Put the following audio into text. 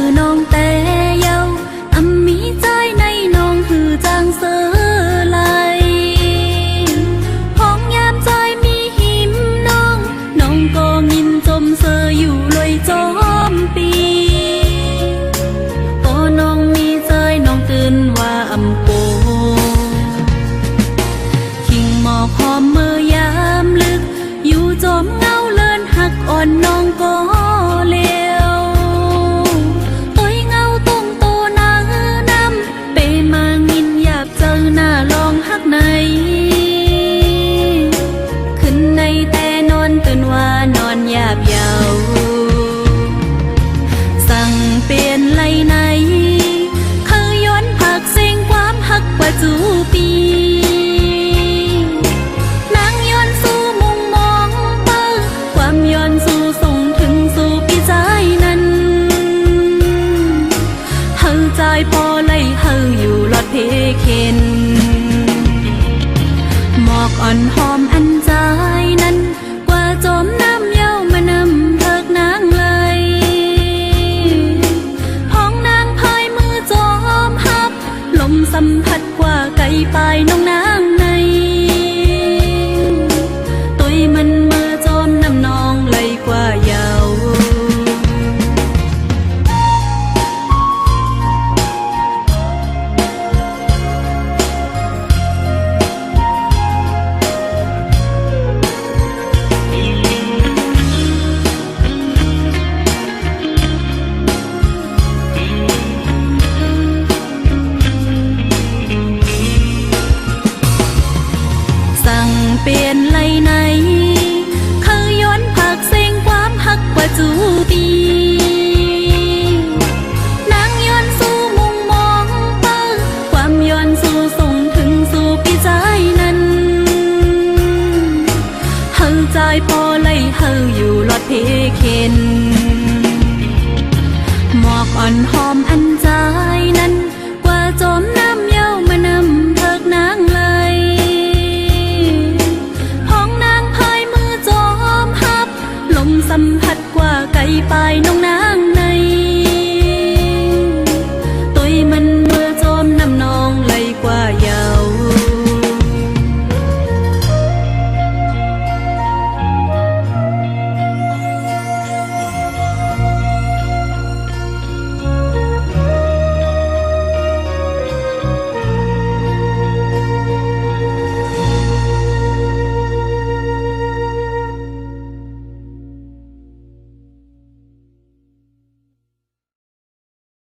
อน้องแต่เยาอำมีใจในน้องคือจางเสือไหลห้องยามใจมีหิมน้องก็ยินจมเสืออยู่เลยจอมปีโอ้น้องมีใจน้องตื่นว่าอำโกขิงหมอกหอมเมื่อยามลึกอยู่จอมเงาเลินหักอ่อนน้องก็เลวตัวเงาต้งโตนานำเปมางินหยาบเจอหน้าลองหักในขึ้นในแต่นอนตื่นว่านอนหยาบเยาสั่งเปลี่ยนไหลในเคยย้อนผักเสียงความหักกว่าจูปีใจพอไล่เฮาอยู่หลอดเพเข็นหมอกอ่อนหอมอันใจนั้นกว่าจมน้ำเย้ามานำเพิกนางเลยห้องนางพายมือจอมหับลมสัมผัสกว่าไก่ปลายน้องนางในตุยมันมือจอมน้ำนองไหลกว่าเยาเปลี่ยนไหลในเคยย้อนผักเสียงความหักกว่าจูปีนางย้อนสู่มุงมองเปิ้งความย้อนสู่ส่งถึงสู่ปีใจนั้นเฮาใจพอไล่เฮาอยู่หลอดเพเข็นหมอกอ่อนหอม